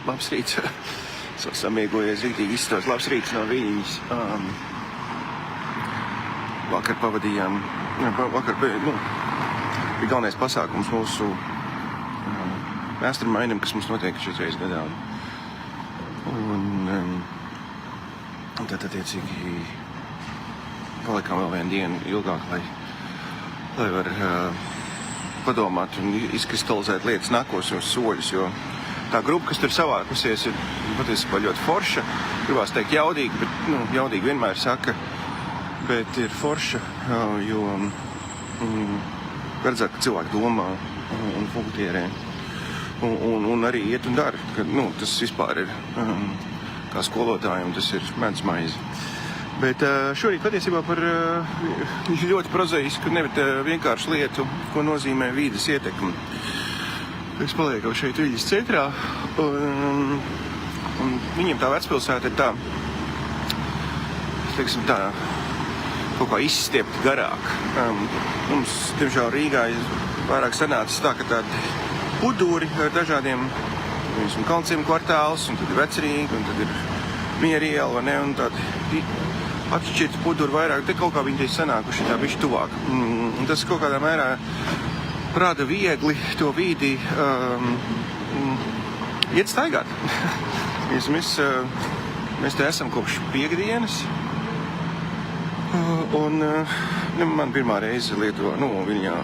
labs rīts. Samiegojies, rītīgi izstos. Labs rīts no Viļņas. Vakar pavadījām, bija galvenais pasākums mūsu mastermindam, kas mums notiek 4 reizes gadā. Un tad attiecīgi palikām vēl vienu dienu ilgāk, lai var padomāt un izkristalizēt lietas nākošos soļus, jo tā grupa, kas tur savākusies, ir patiesībā ļoti forša. Gribās teikt jaudīgi, bet jaudīgi vienmēr saka, bet ir forša, jo redzēt, ka cilvēki domā un funkcionē un arī iet un dara, ka tas vispār ir kā skolotājiem, tas ir medus maize. Bet šorīt patiesībā par ļoti prozaisku, nevis vienkāršu lietu, ko nozīmē vīdes ietekme. Es palieku šeit Viļņas centrā, un viņiem tā vecpilsēta ir tā, teiksim tā, kaut kā izstiept garāk. Mums, tiemžēl, Rīgā ir vairāk sanācis tā, ka tādi puduri ar dažādiem Kalnciem kvartāls, un tad ir Vecrīga, un tad ir Miera iela, ne, un tādi atšķirti puduri vairāk, te kaut kā viņi te sanākuši tā bišķi tuvāk. Un tas kaut kādā mērā rada viegli to vīdi iet staigāt. Mēs te esam kopš piekdienas, un man pirmā reize Lietuvā, Viļņā,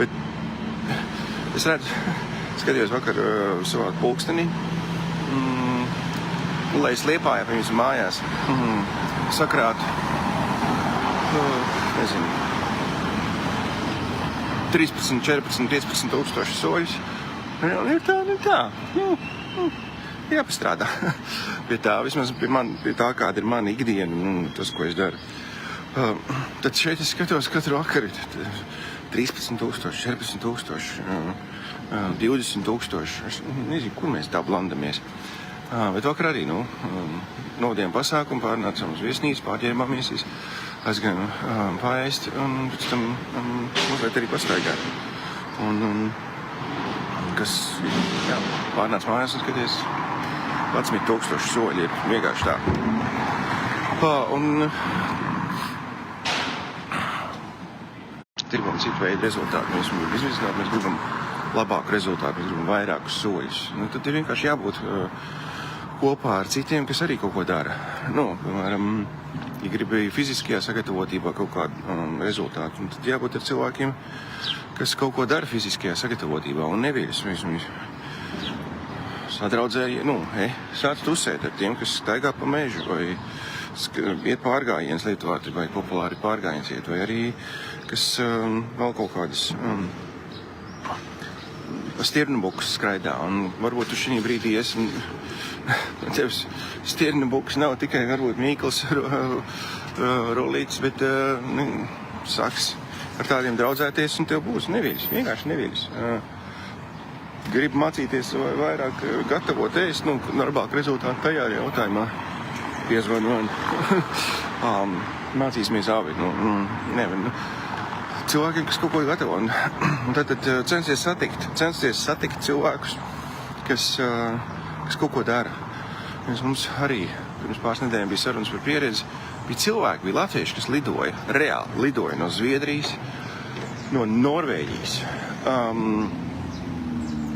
bet es redzu, skatījos vakar savā pulkstenī, lai es Liepājā, piemēram, mājās sakrātu, nezinu, 13, 14, 15 tūkstoši soļus. Ir tā. Jāpastrādā pie tā, vismaz pie tā, kāda ir mana ikdiena, tas, ko es daru. Tad šeit es skatos katru vakaru 13 tūkstoši, 14 tūkstoši, 20 tūkstoši. Es nezinu, kur mēs tā blandamies. Bet vakar arī, novadījām pasākumu, pārnācām uz viesnīcu, pārģērbāmies, aizgājām paēst un pēc tam mazliet arī pastaigāt. Un kas, pārnāc mājās un skaties 11 tūkstoši soļi ir vienkārši tā. Un gribam citu veidu rezultātu, mēs gribam labāku rezultātu, mēs gribam vairākus soļus. Tad ir vienkārši jābūt kopā ar citiem, kas arī kaut ko dara. Piemēram, ja gribi fiziskajā sagatavotībā kaut kādu rezultātu, tad jābūt ar cilvēkiem, kas kaut ko dara fiziskajā sagatavotībā un neviļas. Sadraudzēji, sāc tusēt ar tiem, kas staigā pa mežu vai iet pārgājiens Lietuvā, vai populāri pārgājiens iet, vai arī, kas vēl kaut kādas stirnubukas skraidā, un varbūt tu šī brīdī esi, tevs stirnubukas nav tikai varbūt Mīkls Rullīts, bet sāks ar tādiem draudzēties, un tev būs neviļas, vienkārši neviļas. Gribu mācīties vairāk gatavot ēst, labāk rezultātu tajā jautājumā piezvan man. Mācīsimies āvīt, cilvēkiem, kas kaut ko gatavo. Un tad censties satikt cilvēkus, kas kaut ko dara. Mums arī pirms pāris nedēļām bija sarunas par pieredzi. Bija cilvēki, bija latvieši, kas reāli lidoja no Zviedrijas, no Norvēģijas.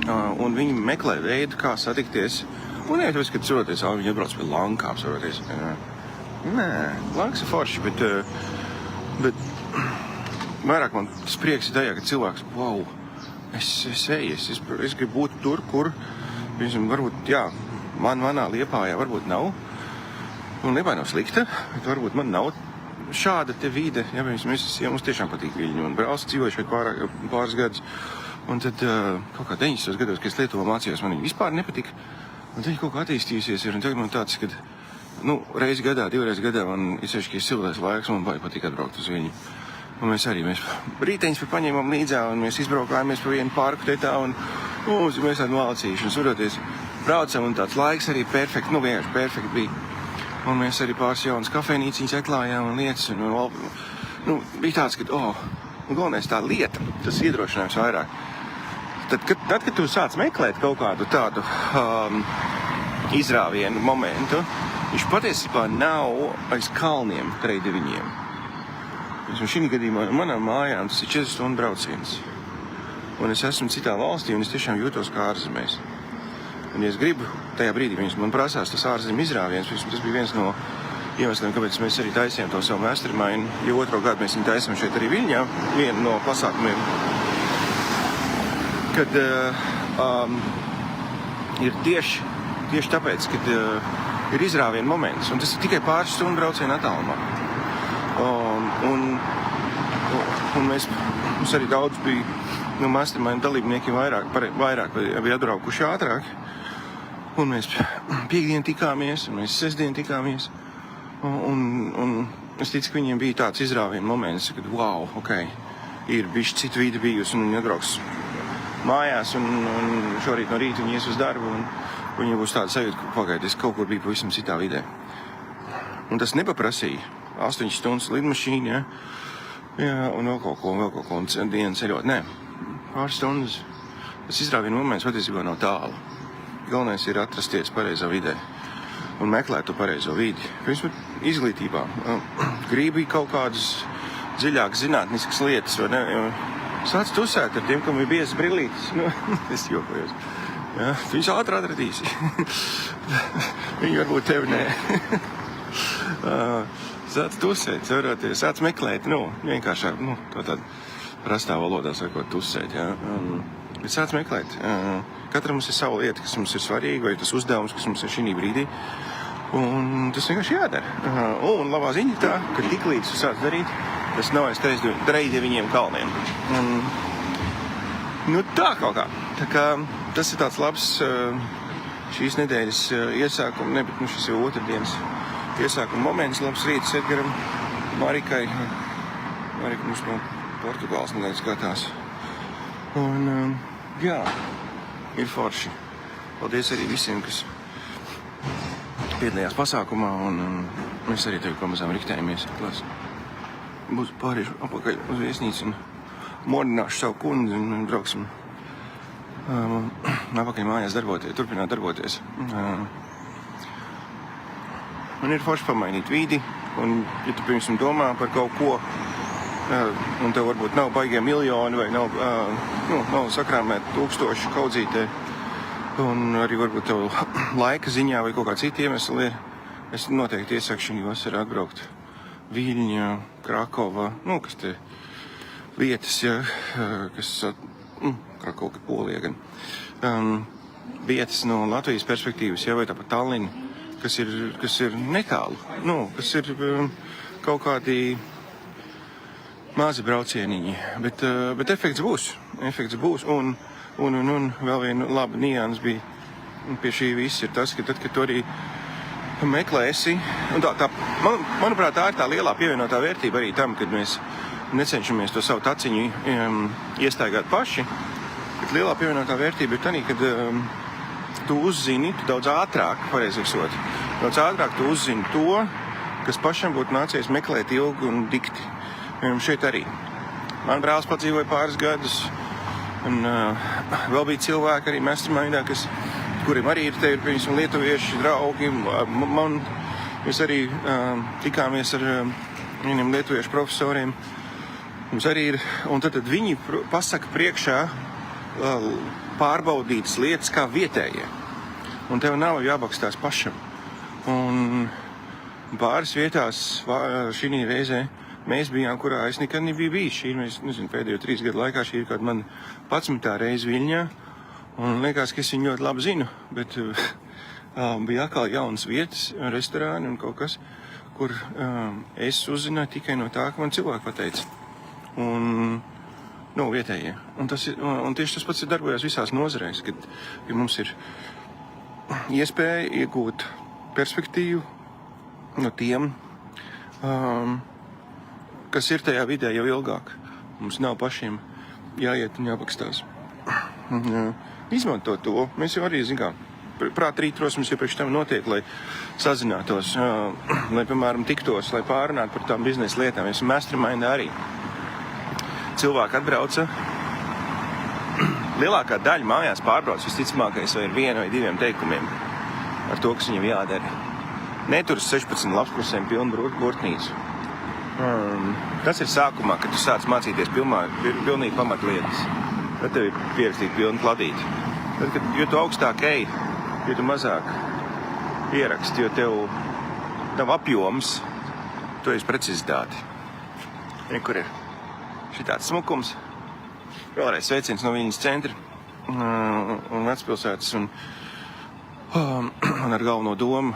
Un viņi meklē veidu, kā satikties. Un nevis, kad saroties, viņi atbrauc pie Lankām saroties. Nē, Lankas ir forši, bet vairāk man tas prieks ir tajā, ka cilvēks, es gribu būt tur, kur, varbūt, manā Liepājā varbūt nav. Un Liepāja nav slikta, bet varbūt man nav šāda te vide. Mums tiešām patīk Viļņa un brauc dzīvoju šeit pāris gadus. Un tad kaut kā 90. gados, kad es Lietuvā mācījos, man viņa vispār nepatika. Un tad viņa kaut kā attīstījusies ir, un tagad man tāds, kad, reizi gadā, 2 reizes gadā, man izsevišķi siltais laiks, man patīk atbraukt uz Viļņu. Un mēs rīteņus paņēmām līdzā, un mēs izbraukājāmies pa vienu parku te tā, un mēs tādi malacīši, un suroties braucam, un tāds laiks arī perfekti, vienkārši perfekti bija. Un mēs arī pāris jaunas kafejnīciņas atklājām un lietas, un bija tāds, ka, galvenais tā lieta, tas iedrošinājums vairāk. Tad, kad tu sāc meklēt kaut kādu tādu izrāvienu momentu, viņš patiesībā nav aiz kalniem treideviņiem. Šī gadījumā manām mājām tas ir 4 stundu brauciens. Un es esmu citā valstī, un es tiešām jūtos kā ārzemēs. Un, ja es gribu, tajā brīdī man prasās tas ārzemju izrāviens, tas bija viens no iemesliem, kāpēc mēs arī taisījām to savu mastermind, jo otro gadu mēs viņu taisām šeit arī Viļņā, vienu no pasākumiem, kad ir tieši tāpēc, kad ir izrāviena moments, un tas ir tikai pāris stundu brauciena attālumā. Un mums arī daudz bija no mastermind dalībniekiem vairāk bija atbraukuši ātrāk. Un mēs piekdien tikāmies, un mēs sestdien tikāmies. Un es ticu, ka viņiem bija tāds izrāviena moments, kad wow, ir bišķi cita vīda bijusi, un viņi atbrauks mājās, un šorīt no rīta viņi ies uz darbu, un viņiem būs tāda sajūta, ka pagaidīs kaut kur bija pavisam citā vidē. Un tas nepaprasīja 8 stundas lidmašīna, un vēl kaut ko, un dienu ceļot. Nē, pāris stundas. Tas izrāviena moments patiesībā nav tālu. Galvenais ir atrasties pareizā vidē un meklēt to pareizo vidi. Pirms izglītībā gribi kaut kādas dziļākas zinātniskas lietas, vai ne? Sāc tusēt ar tiem, kam ir biezas brillītes. Es jokojos. Ja, viņš ātri atradīsi. Viņi varbūt tevi nē. Sāc tusēt, ceroties, sāc meklēt, vienkāršāk, to tādu rastā valodā sakot, tusēt, ja. Bet sāc meklēt. Katram mums ir sava lieta, kas mums ir svarīga, vai tas uzdevums, kas mums ir šī brīdī. Un tas vienkārši jādara. Un labā ziņa tā, ka tik līdz tu sāc darīt, tas nav aiz treideviņiem kalniem. Tā kaut kā. Tā kā tas ir tāds labs šīs nedēļas iesākuma, bet šis jau otrdienas iesākuma moments, labs rīts Edgaram, Marikai. Marika mums no Portugāles nedēļas skatās. Un ir forši. Paldies arī visiem, kas piedalījās pasākumā, un mēs arī tevi pamazām riktējamies. Būs pāriešu apakaļ uz viesnīcu un modināšu savu kundzi un brauksim apakaļ mājās turpināt darboties. Un ir forši pamainīt vidi, un ja tu pirms domā par kaut ko, un tev varbūt nav baigie miljoni vai nav sakrāmēt tūkstoši kaudzītē, un arī varbūt tev laika ziņā vai kaut kā cita iemesla ir, es noteikti iesaku šī vasarā atbraukt Viļņa, Krakova, kas te vietas, kas Krakova, Polija gan, vietas no Latvijas perspektīvas, vai tāpat Tallina, kas ir netālu, kas ir kaut kādi mazi braucieniņi, bet efekts būs, un vēl viena laba nianses bija pie šī viss ir tas, ka tad, kad tu arī meklēsi, un manuprāt, tā ir tā lielā pievienotā vērtība arī tam, kad mēs necenšamies to savu taciņu iestaigāt paši, bet lielā pievienotā vērtība ir tā, kad tu uzzini, tu daudz ātrāk, daudz ātrāk tu uzzini to, kas pašam būtu nācies meklēt ilgi un dikti. Šeit arī. Man brālis padzīvoja pāris gadus, un vēl bija cilvēki arī mastermindā, kuriem arī ir te lietuvieši draugi. Mēs arī tikāmies ar viņiem lietuviešu profesoriem. Mums arī ir, un tad viņi pasaka priekšā pārbaudītas lietas kā vietējie. Un tev nav jābakstās pašam. Un pāris vietās šī reizē mēs bijām, kurā es nekad nebiju bijis. Pēdējo 3 gadu laikā šī ir kāda man 11. reize Viļņā. Un liekas, ka es viņu ļoti labi zinu, bet bija atkal jaunas vietas, restorāni un kaut kas, kur es uzzināju tikai no tā, ka man cilvēki pateica. Un vietējie. Un tieši tas pats ir darbojās visās nozarēs, kad mums ir iespēja iegūt perspektīvu no tiem, kas ir tajā vidē jau ilgāk. Mums nav pašiem jāiet un jāpakstās. Izmantot to. Mēs jau arī, prāt rītros mums jau priekš tam notiek, lai sazinātos, lai, piemēram, tiktos, lai pārunātu par tām biznesa lietām. Mēs mastermindā arī. Cilvēki atbrauca lielākā daļa mājās pārbrauc visticamākais vai ar 1 vai 2 teikumiem ar to, kas viņam jādara. Netur 16 lapspusēm pilnu burtnīcu. Tas ir sākumā, kad tu sāc mācīties pilnīgi pamatlietas. Tad tev ir pierakstīt pilnu kladīti. Tad, jo tu augstāk ej, jo tu mazāk ieraksti, jo tev apjoms, tu esi precizitāti. Kur ir šitāds smukums. Vēlreiz sveiciens no Viļņas centra un Vecpilsētas un ar galveno domu,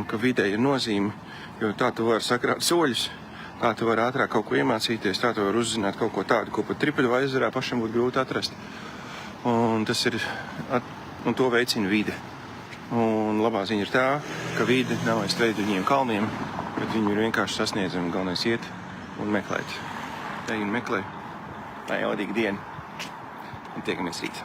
ka videi ir nozīme, jo tā tu vari sakrāt soļus, tā tu vari ātrāk kaut ko iemācīties, tā tu vari uzzināt kaut ko tādu, ko pat TripAdvisorā pašam būtu grūti atrast. Un tas ir, un to veicina vide. Un labā ziņa ir tā, ka vide nav aiz Tveiduņiem kalniem, bet viņi ir vienkārši sasniedzami, galvenais iet un meklēt. Ej un meklē. Lai jaudīga diena. Un tiekamies rīt.